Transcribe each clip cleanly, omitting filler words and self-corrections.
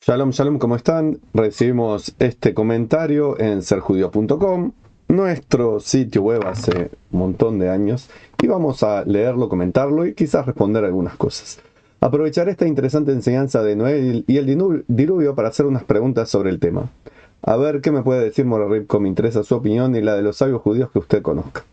Shalom, shalom, ¿cómo están? Recibimos este comentario en serjudío.com, nuestro sitio web hace un montón de años, y vamos a leerlo, comentarlo y quizás responder algunas cosas. Aprovecharé esta interesante enseñanza de Noé y el diluvio para hacer unas preguntas sobre el tema. A ver qué me puede decir Moraribko, me interesa su opinión y la de los sabios judíos que usted conozca.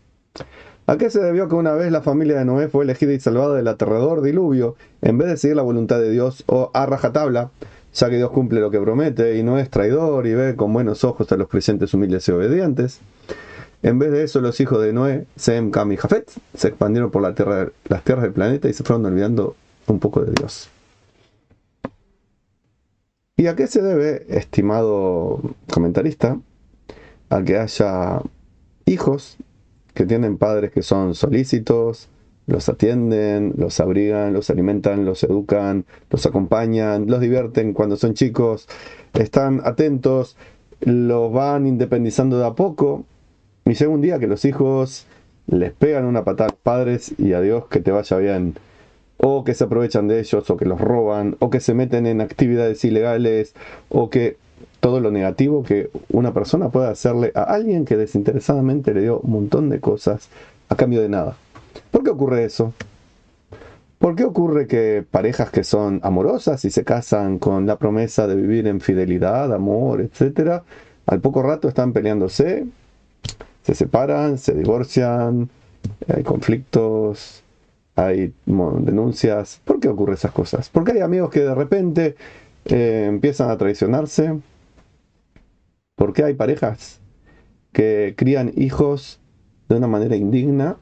¿A qué se debió que una vez la familia de Noé fue elegida y salvada del aterrador diluvio en vez de seguir la voluntad de Dios o a rajatabla, ya que Dios cumple lo que promete y no es traidor y ve con buenos ojos a los creyentes humildes y obedientes? En vez de eso, los hijos de Noé, Sem, Cam y Jafet, se expandieron por las tierras del planeta y se fueron olvidando un poco de Dios. ¿Y a qué se debe, estimado comentarista, a que haya hijos que tienen padres que son solícitos, los atienden, los abrigan, los alimentan, los educan, los acompañan, los divierten cuando son chicos, están atentos, los van independizando de a poco, y llega un día que los hijos les pegan una patada a los padres y adiós, que te vaya bien, o que se aprovechan de ellos, o que los roban, o que se meten en actividades ilegales, o que todo lo negativo que una persona puede hacerle a alguien que desinteresadamente le dio un montón de cosas a cambio de nada. ¿Por qué ocurre eso? ¿Por qué ocurre que parejas que son amorosas y se casan con la promesa de vivir en fidelidad, amor, etcétera, al poco rato están peleándose, se separan, se divorcian, hay conflictos, hay denuncias? ¿Por qué ocurren esas cosas? Porque hay amigos que de repente empiezan a traicionarse. ¿Por qué hay parejas que crían hijos de una manera indigna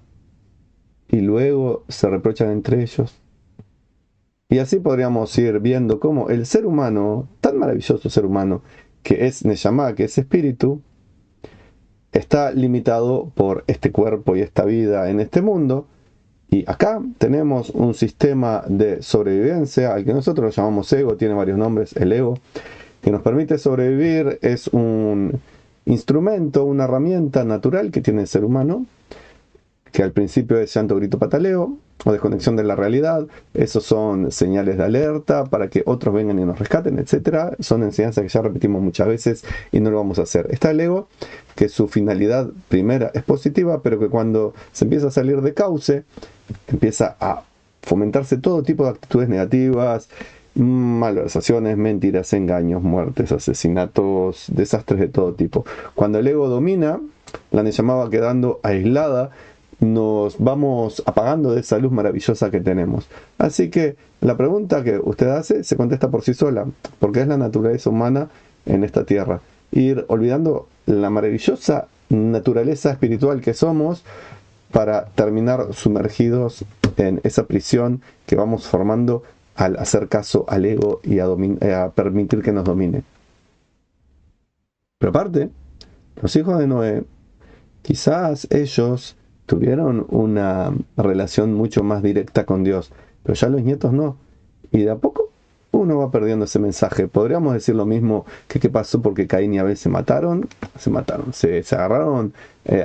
y luego se reprochan entre ellos? Y así podríamos ir viendo cómo el ser humano, tan maravilloso ser humano, que es Neshama, que es espíritu, está limitado por este cuerpo y esta vida en este mundo. Y acá tenemos un sistema de sobrevivencia al que nosotros lo llamamos ego, tiene varios nombres, el ego, que nos permite sobrevivir, es un instrumento, una herramienta natural que tiene el ser humano, que al principio es llanto, grito, pataleo, o desconexión de la realidad. Esos son señales de alerta para que otros vengan y nos rescaten, etcétera. Son enseñanzas que ya repetimos muchas veces y no lo vamos a hacer. Está el ego, que su finalidad primera es positiva, pero que cuando se empieza a salir de cauce, empieza a fomentarse todo tipo de actitudes negativas, malversaciones, mentiras, engaños, muertes, asesinatos, desastres de todo tipo. Cuando el ego domina, la Neshama va quedando aislada, nos vamos apagando de esa luz maravillosa que tenemos. Así que la pregunta que usted hace se contesta por sí sola, porque es la naturaleza humana en esta tierra. Ir olvidando la maravillosa naturaleza espiritual que somos para terminar sumergidos en esa prisión que vamos formando al hacer caso al ego y a permitir que nos domine. Pero aparte, los hijos de Noé, quizás ellos tuvieron una relación mucho más directa con Dios, pero ya los nietos no. Y de a poco uno va perdiendo ese mensaje. Podríamos decir lo mismo que qué pasó porque Caín y Abel se agarraron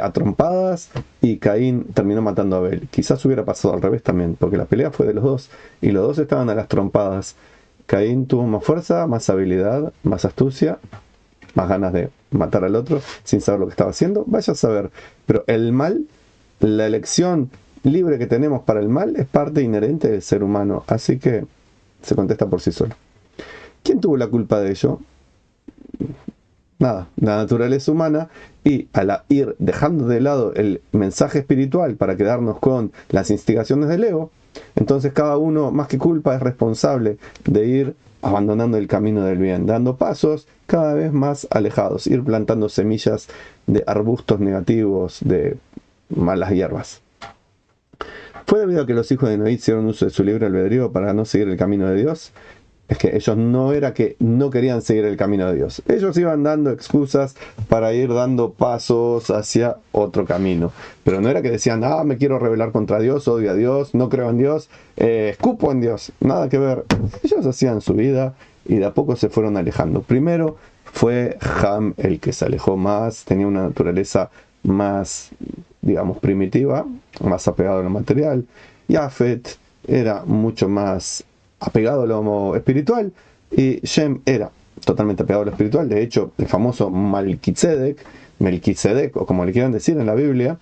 a trompadas y Caín terminó matando a Abel. Quizás hubiera pasado al revés también, porque la pelea fue de los dos y los dos estaban a las trompadas. Caín tuvo más fuerza, más habilidad, más astucia, más ganas de matar al otro sin saber lo que estaba haciendo. Vaya a saber. Pero el mal, la elección libre que tenemos para el mal es parte inherente del ser humano. Así que se contesta por sí solo. ¿Quién tuvo la culpa de ello? Nada, la naturaleza humana. Y al ir dejando de lado el mensaje espiritual para quedarnos con las instigaciones del ego, entonces cada uno, más que culpa, es responsable de ir abandonando el camino del bien, dando pasos cada vez más alejados, ir plantando semillas de arbustos negativos, de malas hierbas. ¿Fue debido a que los hijos de Noé hicieron uso de su libre albedrío para no seguir el camino de Dios? Es que ellos no era que no querían seguir el camino de Dios. Ellos iban dando excusas para ir dando pasos hacia otro camino. Pero no era que decían, me quiero rebelar contra Dios, odio a Dios, no creo en Dios, escupo en Dios. Nada que ver. Ellos hacían su vida y de a poco se fueron alejando. Primero fue Ham el que se alejó más, tenía una naturaleza más, digamos, primitiva, más apegado a lo material. Yafet era mucho más apegado a lo espiritual, y Shem era totalmente apegado a lo espiritual. De hecho, el famoso Melquisedec, o como le quieran decir en la Biblia,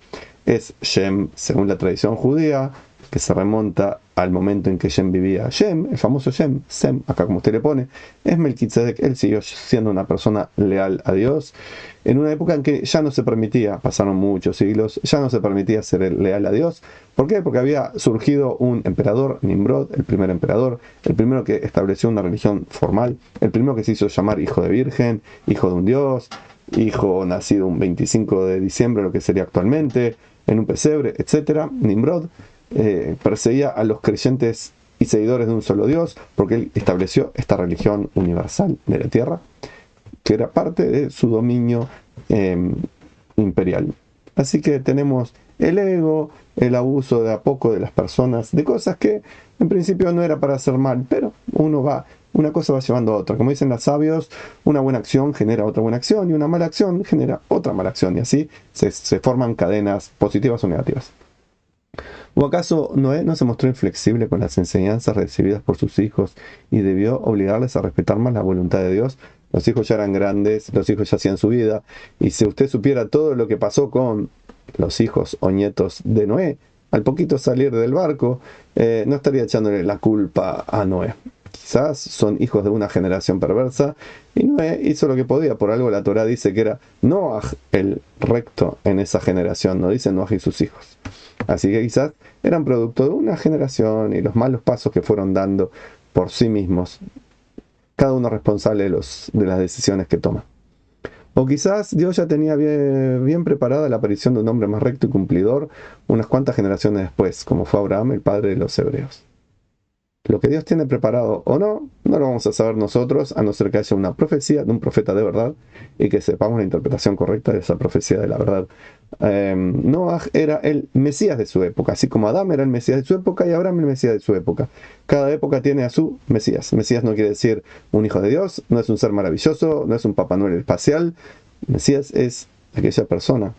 es Shem, según la tradición judía, que se remonta al momento en que Shem vivía. Shem, el famoso Shem, Sem, acá como usted le pone, es Melquisedec. Él siguió siendo una persona leal a Dios en una época en que ya no se permitía, pasaron muchos siglos, ya no se permitía ser leal a Dios. ¿Por qué? Porque había surgido un emperador, Nimrod, el primer emperador, el primero que estableció una religión formal, el primero que se hizo llamar hijo de virgen, hijo de un dios, hijo nacido un 25 de diciembre, lo que sería actualmente, en un pesebre, etc. Nimrod perseguía a los creyentes y seguidores de un solo Dios, porque él estableció esta religión universal de la tierra, que era parte de su dominio imperial. Así que tenemos el ego, el abuso de a poco de las personas, de cosas que en principio no era para hacer mal, pero una cosa va llevando a otra. Como dicen los sabios, una buena acción genera otra buena acción y una mala acción genera otra mala acción, y así se forman cadenas positivas o negativas. ¿O acaso Noé no se mostró inflexible con las enseñanzas recibidas por sus hijos y debió obligarles a respetar más la voluntad de Dios? Los hijos ya eran grandes, los hijos ya hacían su vida, y si usted supiera todo lo que pasó con los hijos o nietos de Noé, al poquito salir del barco, no estaría echándole la culpa a Noé. Quizás son hijos de una generación perversa, y Noé hizo lo que podía. Por algo la Torá dice que era Noaj el recto en esa generación, no dice Noaj y sus hijos. Así que quizás eran producto de una generación y los malos pasos que fueron dando por sí mismos, cada uno responsable de las decisiones que toma. O quizás Dios ya tenía bien preparada la aparición de un hombre más recto y cumplidor unas cuantas generaciones después, como fue Abraham, el padre de los hebreos. Lo que Dios tiene preparado o no, no lo vamos a saber nosotros, a no ser que haya una profecía de un profeta de verdad y que sepamos la interpretación correcta de esa profecía de la verdad. Noaj era el Mesías de su época, así como Adán era el Mesías de su época y Abraham el Mesías de su época. Cada época tiene a su Mesías. Mesías no quiere decir un hijo de Dios, no es un ser maravilloso, no es un Papá Noel espacial. Mesías es aquella persona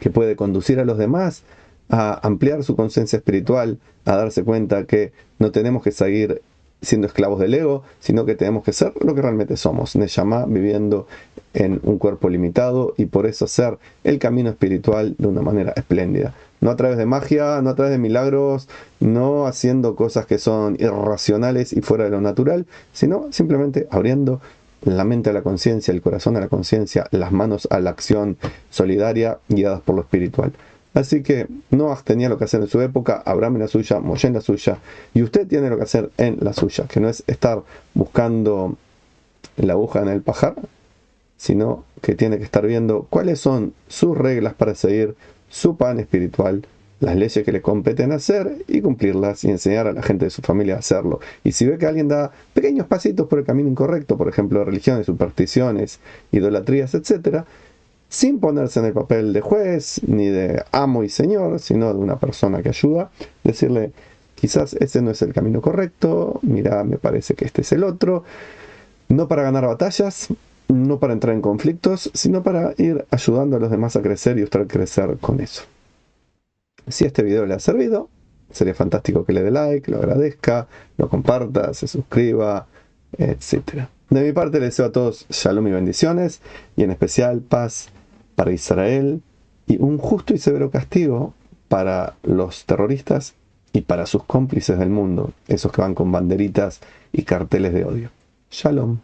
que puede conducir a los demás a ampliar su conciencia espiritual, a darse cuenta que no tenemos que seguir siendo esclavos del ego, sino que tenemos que ser lo que realmente somos, Neshama, viviendo en un cuerpo limitado, y por eso hacer el camino espiritual de una manera espléndida. No a través de magia, no a través de milagros, no haciendo cosas que son irracionales y fuera de lo natural, sino simplemente abriendo la mente a la conciencia, el corazón a la conciencia, las manos a la acción solidaria, guiadas por lo espiritual. Así que Noaj tenía lo que hacer en su época, Abraham en la suya, Moshe en la suya, y usted tiene lo que hacer en la suya, que no es estar buscando la aguja en el pajar, sino que tiene que estar viendo cuáles son sus reglas para seguir su pan espiritual, las leyes que le competen hacer y cumplirlas, y enseñar a la gente de su familia a hacerlo. Y si ve que alguien da pequeños pasitos por el camino incorrecto, por ejemplo, religiones, supersticiones, idolatrías, etc., sin ponerse en el papel de juez, ni de amo y señor, sino de una persona que ayuda, decirle, quizás ese no es el camino correcto, mira, me parece que este es el otro, no para ganar batallas, no para entrar en conflictos, sino para ir ayudando a los demás a crecer y usted crecer con eso. Si este video le ha servido, sería fantástico que le dé like, lo agradezca, lo comparta, se suscriba, etc. De mi parte les deseo a todos shalom y bendiciones, y en especial paz para Israel y un justo y severo castigo para los terroristas y para sus cómplices del mundo, esos que van con banderitas y carteles de odio. Shalom.